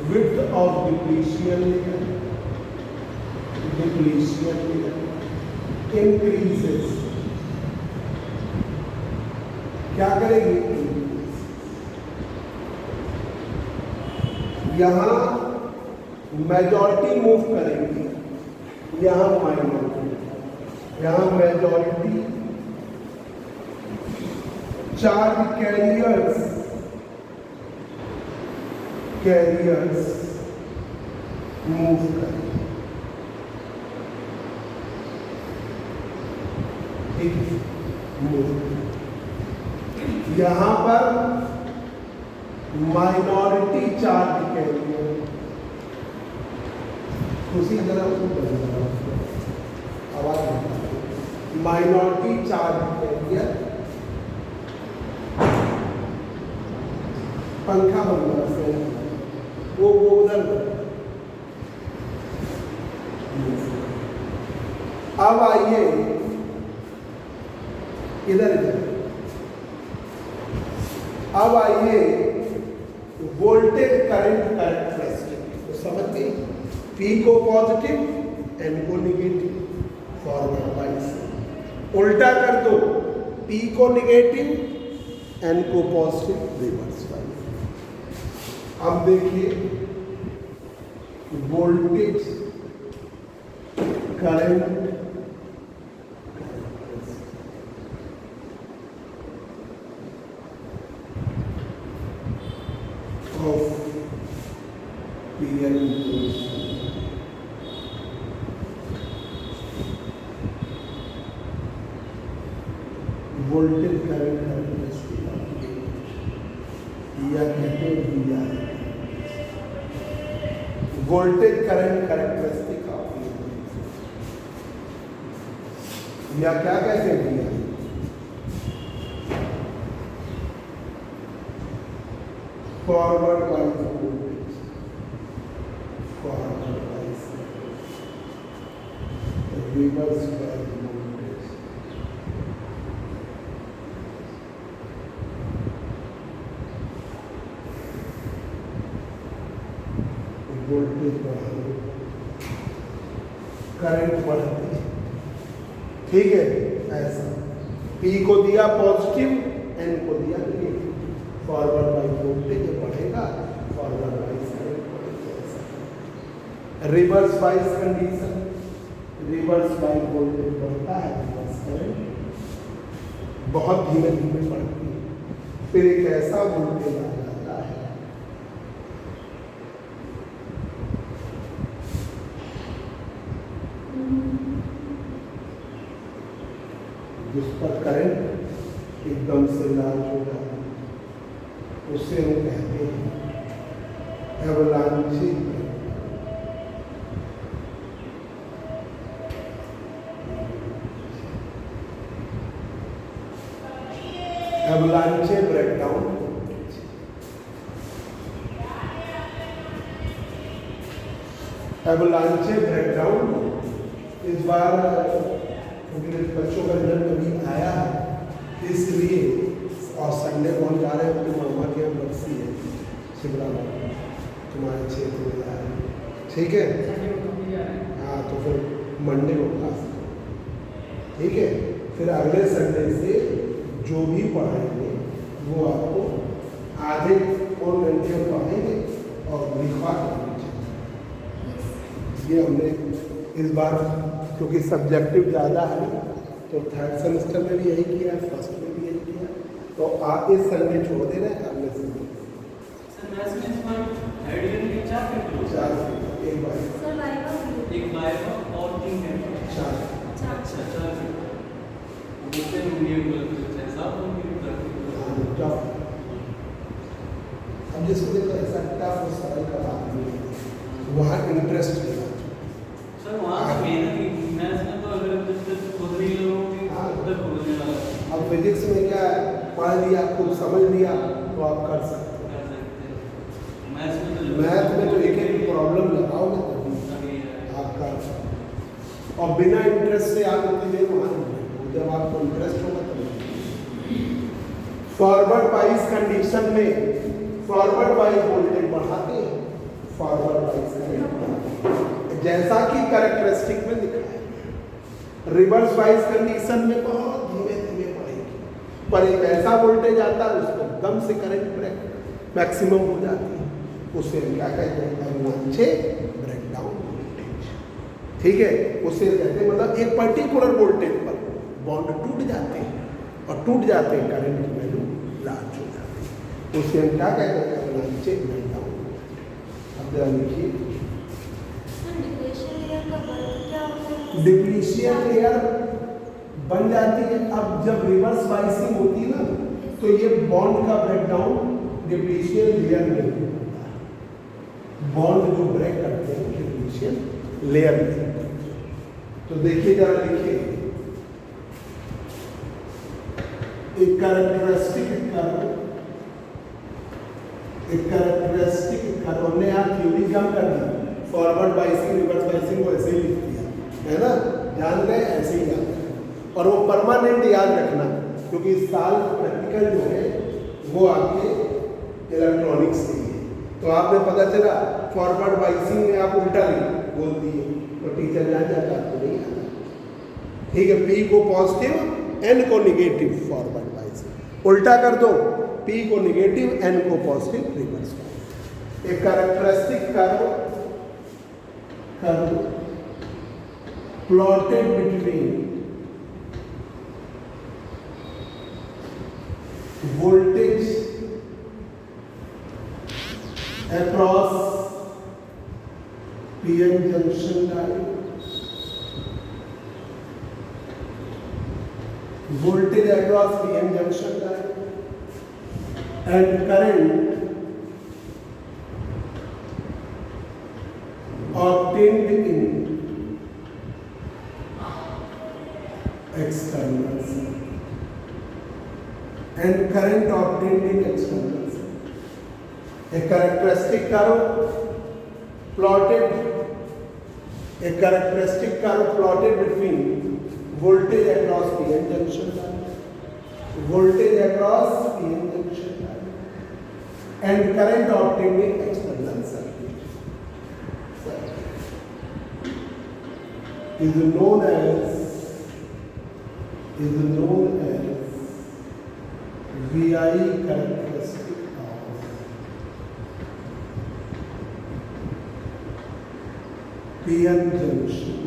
[SPEAKER 1] Width of depletion layer, depletion layer increases, क्या करेगी? यहां मेजॉरिटी मूव करेंगी, यहां माइनॉरिटी। यहां मेजॉरिटी चार्ज कैरियर्स मूव करेंगे। ठीक है, मूव। यहां पर माइनॉरिटी चार्ज कैरियर, उसी तरह आवाज, माइनॉरिटी चार्ज कैरियर, पंखा बन रहा है, वो उधर। अब आइए इधर, अब आइए वोल्टेज करंट कैरेक्टरिस्टिक, तो समझ गए? P को पॉजिटिव, N को निगेटिव, फॉरवर्ड बाइस। उल्टा कर दो, P को निगेटिव, N को पॉजिटिव, रिवर्स बाइस। अब देखिए voltage current of PN voltage current या कहते हैं VR, voltage current characteristic of या क्या कहते हैं VR, फॉरवर्ड बाइस वोल्टेज, फॉरवर्ड बाइस, रिवर्स बाइस वोल्टेज, वोल्टेज बढ़ाने, करंट बढ़ती है। ठीक है, ऐसा P को दिया पॉजिटिव, N को दिया नेगेटिव, फॉरवर्ड बाइस वोल्टेज बढ़ेगा, फॉरवर्ड बाइस करंट बढ़ेगा। Reverse bias condition, reverse bias voltage बढ़ता है, रिवर्स करंट बहुत धीमे धीमे बढ़ती है, फिर एक ऐसा वोल्टेज आ जाता है जिस पर करंट एकदम से लार्ज हो जाता है, उसे हम कहते हैं एवलांची। एवलांचे ब्रेकडाउन। एवलांचे ब्रेकडाउन इस बार बच्चों का रिजल्ट कभी आया है इसलिए, और संडे को हम जा रहे हैं अपने मामा के यहाँ बरसी है शिमला में, तुम्हारे क्षेत्र में जा रहे हैं, ठीक है? हाँ, तो फिर मंडे को क्लास, ठीक है? फिर अगले संडे से जो भी पढ़ाएंगे वो आपको आधे और घंटे में पढ़ाएंगे और लिखवा देंगे। ये हमने इस बार क्योंकि सब्जेक्टिव ज़्यादा है तो थर्ड सेमेस्टर में भी यही किया, फर्स्ट में भी यही किया, तो आप इस संडे छोड़ दे रहे हैं, अगले संडे चार एक बार
[SPEAKER 4] सर वाइवा भी
[SPEAKER 3] एक वाइवा और 3 पेपर।
[SPEAKER 1] चार
[SPEAKER 3] अच्छा 4 पेपर। दूसरे में ये उपलब्ध है साहब
[SPEAKER 1] टफ। अब जिसको देखो ऐसा टफ और सरल का बात नहीं है, वहाँ इंटरेस्ट लेना
[SPEAKER 3] सर, वहाँ तो मेहनत ही मैथ्स में तो अगर खुद नहीं लोगे तब बोलने वाला।
[SPEAKER 1] अब फिजिक्स में क्या है, पढ़ लिया खुद समझ लिया तो आप कर सकते
[SPEAKER 3] कर सकते हैं। मैथ्स में
[SPEAKER 1] हो। मैथ में तो एक एक प्रॉब्लम लगाओगे तभी आप कर सकते हो। और बिना इंटरेस्ट से आप उतनी देर वहाँ नहीं बैठोगे, जब आपको इंटरेस्ट होगा तभी। फॉरवर्ड बाइस कंडीशन में फॉरवर्ड बाइस वोल्टेज बढ़ाते हैं, फॉरवर्ड बाइस करंट बढ़ाते हैं, जैसा कि कैरेक्टरिस्टिक में लिखा है। रिवर्स बाइस कंडीशन में बहुत धीमे धीमे बढ़ेगी, पर एक ऐसा वोल्टेज आता है उसको एकदम से करंट ब्रेक मैक्सिमम हो जाती है, उसे हम क्या कहते हैं, एवलांचे ब्रेकडाउन वोल्टेज, ठीक है? उसे कहते हैं मतलब एक पर्टिकुलर वोल्टेज पर बॉन्ड टूट जाते हैं और टूट जाते हैं, करंट की वैल्यू लार्ज हो जाती है, उसे हम क्या कहते हैं, एवलांचे ब्रेकडाउन। अब जरा लिखिए, डिप्लीशियन लेयर बन जाती है। अब जब रिवर्स बाइसिंग होती है ना, तो ये बॉन्ड का ब्रेकडाउन डिप्लीशियन लेयर में होता है। बॉन्ड जो ब्रेक करते हैं डिप्लीशियन लेयर में। तो देखिए जरा लिखिए, एक कैरेक्टरिस्टिक कर्व, हमने यहाँ थ्योरी कम कर दी, फॉरवर्ड बाइसिंग रिवर्स बाइसिंग को ऐसे ही लिख दिया है ना, जान गए, ऐसे ही याद रखना और वो परमानेंट याद रखना, क्योंकि इस साल प्रैक्टिकल जो है वो आपके इलेक्ट्रॉनिक्स से ही है। तो आपने पता चला फॉरवर्ड बाइसिंग में आप उल्टा बोल दिए तो टीचर जान जाता, आपको नहीं आता, ठीक है? पी को पॉजिटिव, एन को निगेटिव, फॉरवर्ड बाइसिंग उल्टा कर दो, पी को निगेटिव, एन को पॉजिटिव, रिवर्स। एक characteristic curve plotted between voltage across PN junction diode, voltage across PN junction diode and current obtained in external circuit and current obtained in external circuit. A characteristic curve plotted between voltage across PN junction and current obtained in external circuit is known as VI characteristic of PN junction.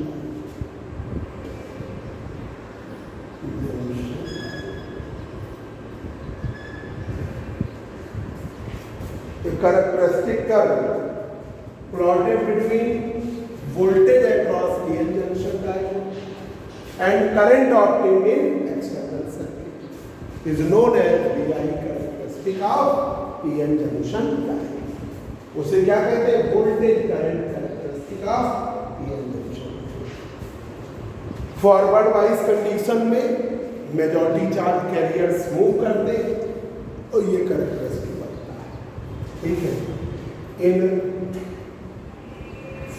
[SPEAKER 1] A characteristic curve plotted between voltage across PN junction diode and current obtained in external circuit is known as VI characteristic of PN junction diode। उसे क्या कहते हैं? Voltage current characteristic of PN junction. Forward wise condition में majority charge carriers move करते और ये characteristic बनता है, ठीक है। इन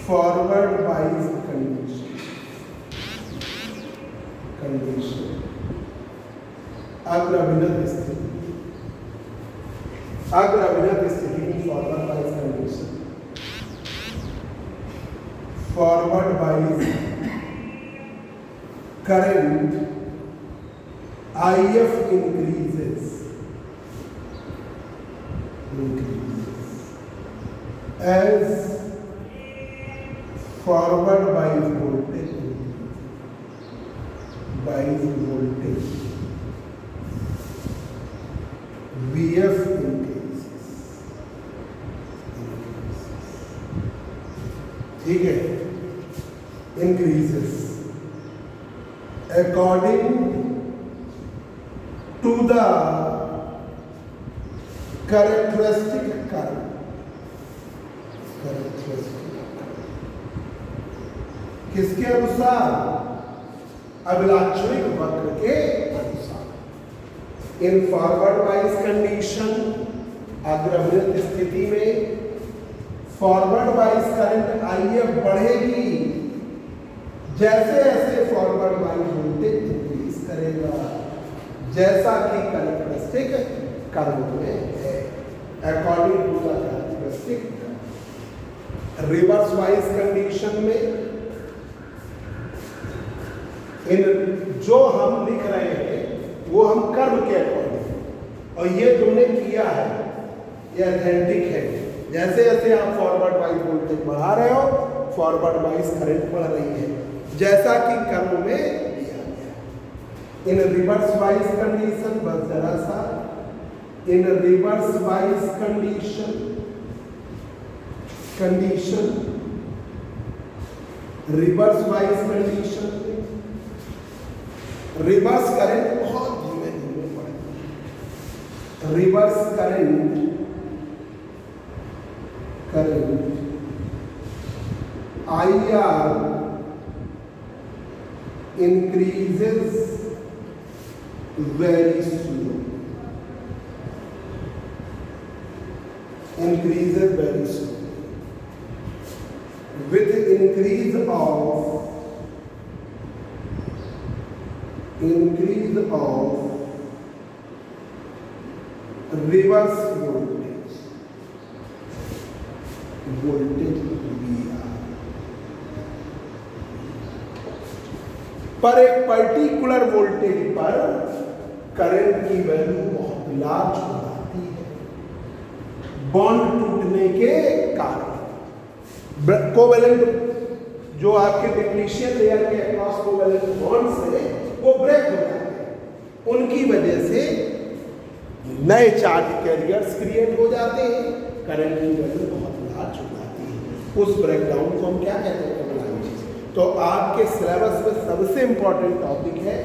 [SPEAKER 1] फॉरवर्ड वाइज कंडीशन अग्रभिन्नत स्थिति में forward wise condition, forward wise current IF increases as forward bias voltage VF increases, ठीक है, increases according to the characteristic curve, किसके अनुसार? अभिलाक्षणिक वक्र के अनुसार। इन फॉरवर्ड वाइज कंडीशन अग्रभिन्नत स्थिति में फॉरवर्ड वाइज करंट IF बढ़ेगी जैसे जैसे फॉरवर्ड वाइज वोल्टेज इंक्रीज करेगा, जैसा कि कैरेक्टरिस्टिक कर्व में है, according to the characteristic. Reverse wise condition में इन जो हम लिख रहे हैं वो हम कर्व के अकॉर्डिंग, और ये तुमने किया है, ये ऑथेंटिक है। जैसे जैसे आप फॉरवर्ड वाइज वोल्टेज बढ़ा रहे हो, फॉरवर्ड वाइज करंट बढ़ रही है, जैसा कि कर्व में दिया गया। इन रिवर्स वाइज कंडीशन, बस जरा सा, in reverse wise condition reverse wise condition reverse current बहुत धीमे धीमे बढ़ेगा। Reverse current IR increases very slow, with increase of reverse voltage VR पर एक पर्टिकुलर वोल्टेज पर करंट की वैल्यू बहुत लार्ज हो जाती है बॉन्ड टूटने के कारण। कोवेलेंट जो आपके मैग्नीशियम लेयर के अक्रॉस कोवेलेंट बॉन्ड्स हैं वो ब्रेक हो जाते हैं, उनकी वजह से नए चार्ज कैरियर्स क्रिएट हो जाते हैं, करंट की वैल्यू बहुत लार्ज हो जाती है। उस ब्रेकडाउन को हम क्या कहते हैं? एवलांचेस। तो आपके सिलेबस में सबसे इंपॉर्टेंट टॉपिक है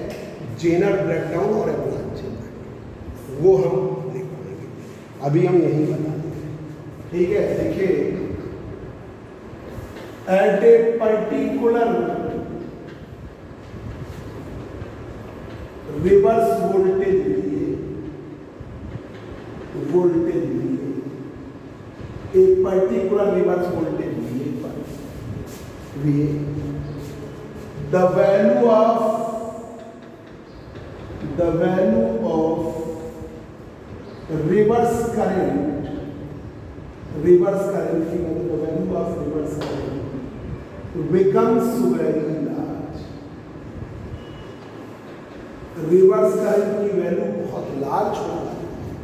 [SPEAKER 1] जेनर ब्रेकडाउन और एवलांचेस, वो हम देख पाएंगे। अभी हम यही बता देंगे, ठीक है। देखिए, at a particular reverse voltage एक particular reverse voltage VA, the value of reverse current की मतलब the value of reverse current becomes very large। Reverse current की वैल्यू बहुत लार्ज हो जाती है।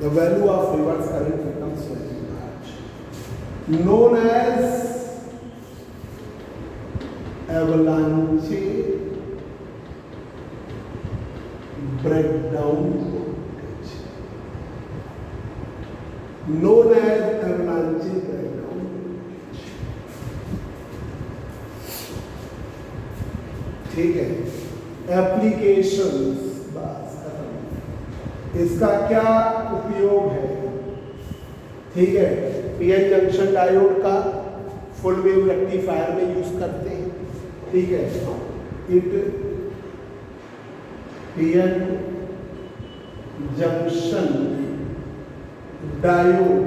[SPEAKER 1] The value of reverse current becomes very large, known as avalanche breakdown voltage, known as avalanche breakdown. ठीक है, applications, बस खत्म। इसका क्या उपयोग है? ठीक है, पीएन जंक्शन डायोड का फुल वेव रेक्टिफायर में यूज करते हैं। ठीक है, it PN junction diode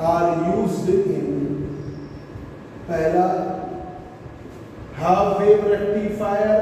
[SPEAKER 1] are used in, पहला हाफ वेव रेक्टिफायर